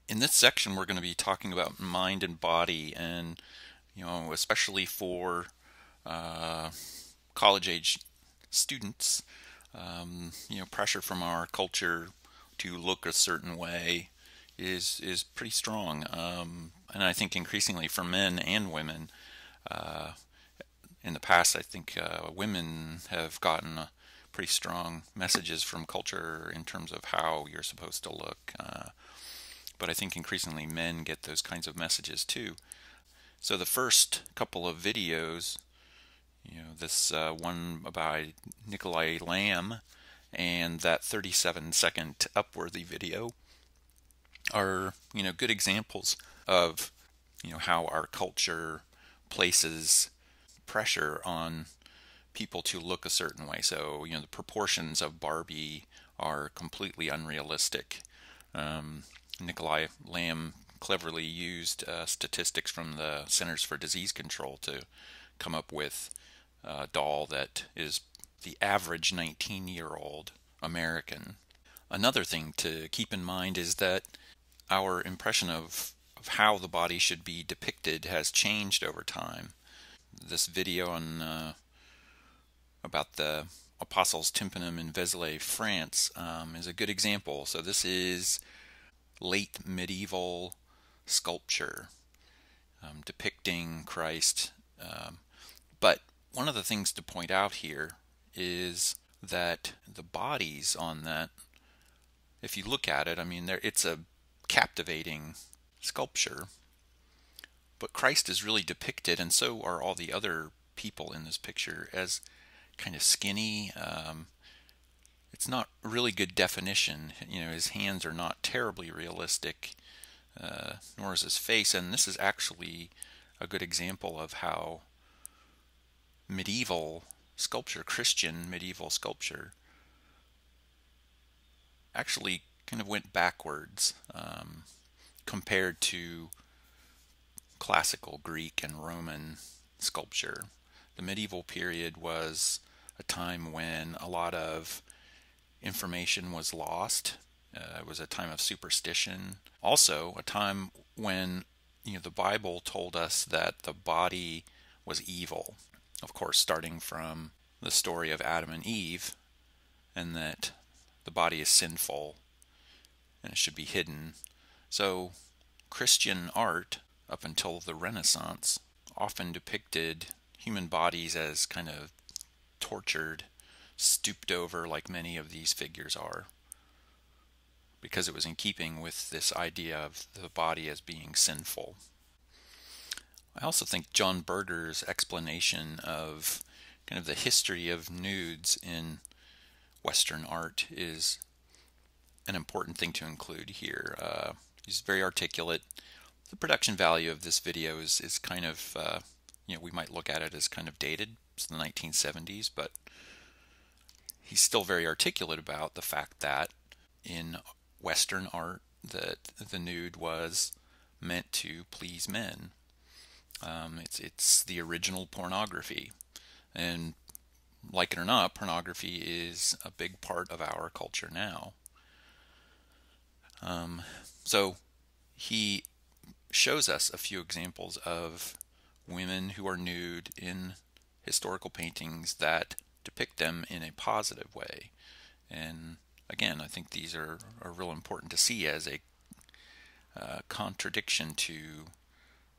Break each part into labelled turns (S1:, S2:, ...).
S1: In this section, we're going to be talking about mind and body, and especially for uh, college-age students, pressure from our culture to look a certain way is pretty strong, and I think increasingly for men and women. Uh, in the past, I think women have gotten pretty strong messages from culture in terms of how you're supposed to look. But I think increasingly men get those kinds of messages too. So the first couple of videos, this one by Nikolai Lamb and that 37-second Upworthy video are, good examples of, how our culture places pressure on people to look a certain way. So, the proportions of Barbie are completely unrealistic. Nikolai Lamb cleverly used statistics from the Centers for Disease Control to come up with a doll that is the average 19-year-old American. Another thing to keep in mind is that our impression of how the body should be depicted has changed over time. This video on about the Apostles' Tympanum in Vézelay, France, is a good example. So this is late medieval sculpture depicting Christ. But one of the things to point out here is that the bodies on that, if you look at it, I mean, it's a captivating sculpture, but Christ is really depicted, and so are all the other people in this picture, as kind of skinny. It's not really good definition. His hands are not terribly realistic, nor is his face. And this is actually a good example of how medieval sculpture, Christian medieval sculpture, actually kind of went backwards compared to classical Greek and Roman sculpture. The medieval period was a time when a lot of information was lost. It was a time of superstition. Also, a time when the Bible told us that the body was evil. Of course, starting from the story of Adam and Eve, and that the body is sinful and it should be hidden. So, Christian art, up until the Renaissance, often depicted human bodies as kind of tortured, stooped over, like many of these figures are, because it was in keeping with this idea of the body as being sinful. I also think John Berger's explanation of kind of the history of nudes in Western art is an important thing to include here. He's very articulate. The production value of this video is kind of, we might look at it as kind of dated. It's the 1970s, but he's still very articulate about the fact that in Western art that the nude was meant to please men. It's the original pornography, and like it or not, pornography is a big part of our culture now. So he shows us a few examples of women who are nude in historical paintings that depict them in a positive way. And again, I think these are real important to see as a contradiction to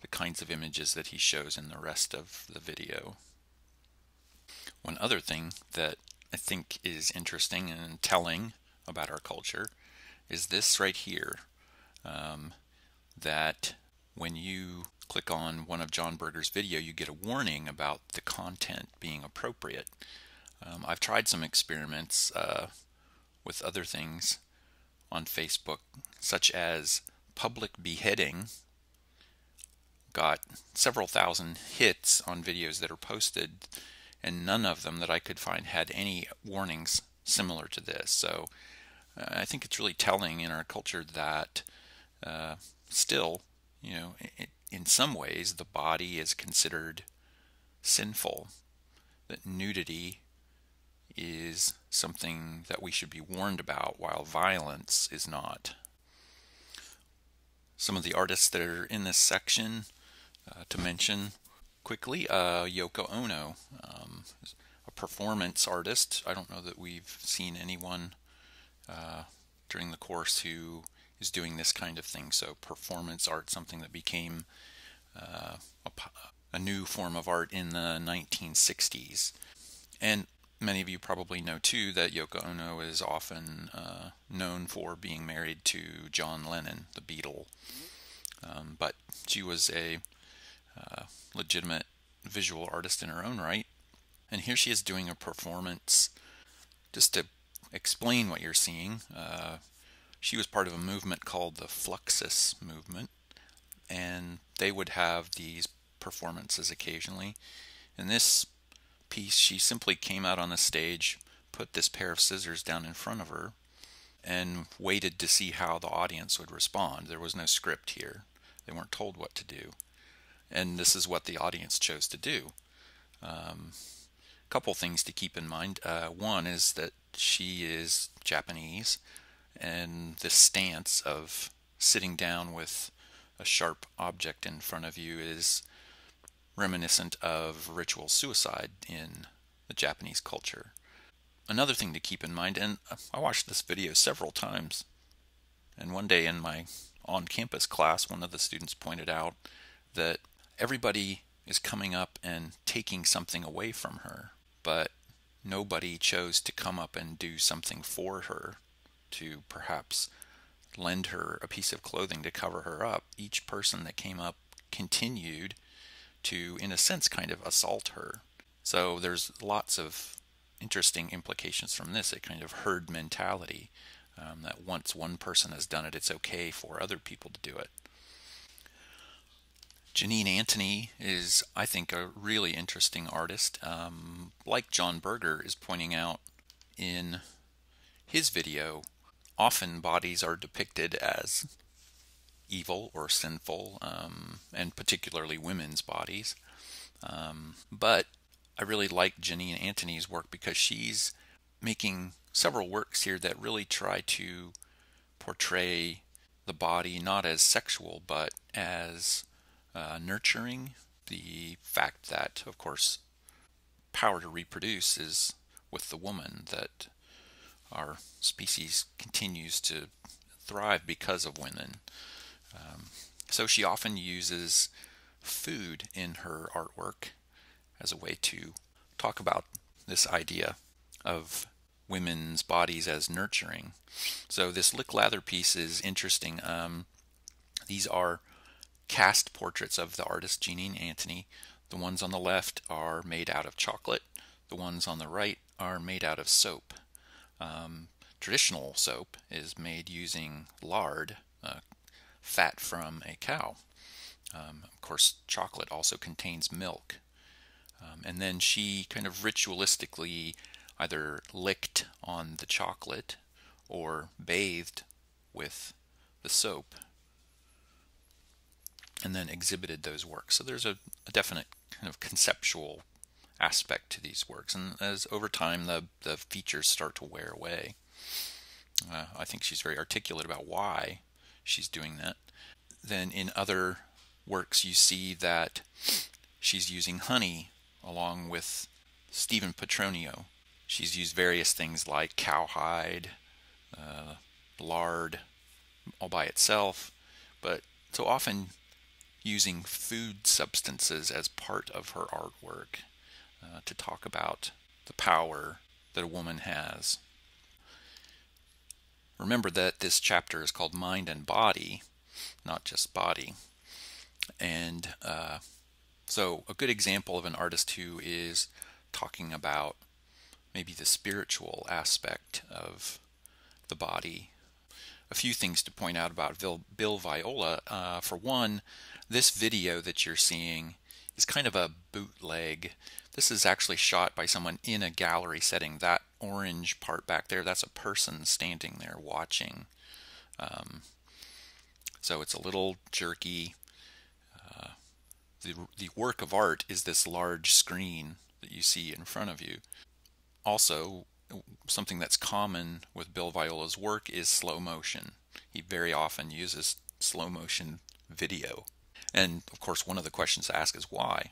S1: the kinds of images that he shows in the rest of the video. One other thing that I think is interesting and telling about our culture is this right here, that when you click on one of John Berger's video, you get a warning about the content being appropriate. I've tried some experiments with other things on Facebook, such as public beheading. Got several thousand hits on videos that are posted, and none of them that I could find had any warnings similar to this. So I think it's really telling in our culture that still, in some ways, the body is considered sinful, that nudity is something that we should be warned about, while violence is not. some of the artists that are in this section to mention quickly. Yoko Ono, a performance artist. I don't know that we've seen anyone during the course who is doing this kind of thing. So performance art, something that became a new form of art in the 1960s. And many of you probably know too that Yoko Ono is often known for being married to John Lennon, the Beatle. But she was a legitimate visual artist in her own right. And here she is doing a performance. Just to explain what you're seeing, she was part of a movement called the Fluxus movement, and they would have these performances occasionally. In this piece, she simply came out on the stage, put this pair of scissors down in front of her, and waited to see how the audience would respond. There was no script here. They weren't told what to do. And this is what the audience chose to do. Couple things to keep in mind. One is that she is Japanese, and this stance of sitting down with a sharp object in front of you is reminiscent of ritual suicide in the Japanese culture. Another thing to keep in mind, and I watched this video several times, and one day in my on-campus class, one of the students pointed out that everybody is coming up and taking something away from her, but nobody chose to come up and do something for her, to perhaps lend her a piece of clothing to cover her up. Each person that came up continued to, in a sense, kind of assault her. So there's lots of interesting implications from this, a kind of herd mentality, that once one person has done it, it's okay for other people to do it. Janine Antony is, I think, a really interesting artist. Like John Berger is pointing out in his video, often bodies are depicted as evil or sinful, and particularly women's bodies. But I really like Janine Antony's work because she's making several works here that really try to portray the body not as sexual but as nurturing. The fact that, of course, power to reproduce is with the woman, that our species continues to thrive because of women. So she often uses food in her artwork as a way to talk about this idea of women's bodies as nurturing. So this Lick Lather piece is interesting. These are cast portraits of the artist Janine Antony. The ones on the left are made out of chocolate. The ones on the right are made out of soap. Traditional soap is made using lard, fat from a cow. Of course, chocolate also contains milk. And then she kind of ritualistically either licked on the chocolate or bathed with the soap and then exhibited those works. So there's a definite kind of conceptual aspect to these works. And as over time the features start to wear away, I think she's very articulate about why she's doing that. Then in other works you see that she's using honey along with Stephen Petronio. She's used various things like cowhide, lard all by itself, but so often using food substances as part of her artwork to talk about the power that a woman has. Remember that this chapter is called Mind and Body, not just body. And so a good example of an artist who is talking about maybe the spiritual aspect of the body. A few things to point out about Bill Viola. For one, this video that you're seeing is kind of a bootleg. This is actually shot by someone in a gallery setting. That orange part back there, that's a person standing there watching. So it's a little jerky. The work of art is this large screen that you see in front of you. Also, something that's common with Bill Viola's work is slow motion. He very often uses slow motion video. And of course, one of the questions to ask is why.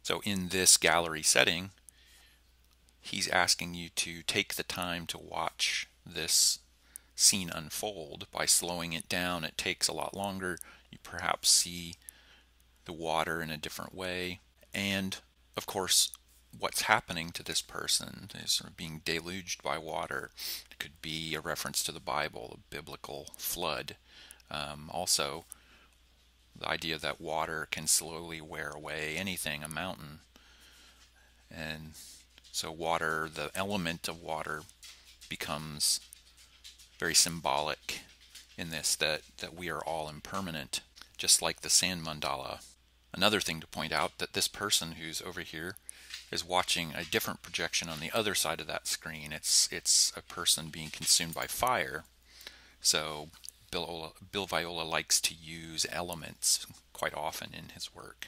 S1: So in this gallery setting, he's asking you to take the time to watch this scene unfold. By slowing it down, it takes a lot longer. You perhaps see the water in a different way. And of course, what's happening to this person is sort of being deluged by water. It could be a reference to the Bible, a biblical flood. Also, the idea that water can slowly wear away anything, a mountain. And so water, the element of water, becomes very symbolic in this, that we are all impermanent, just like the sand mandala. Another thing to point out, that this person who's over here is watching a different projection on the other side of that screen. It's a person being consumed by fire. So Bill Viola likes to use elements quite often in his work.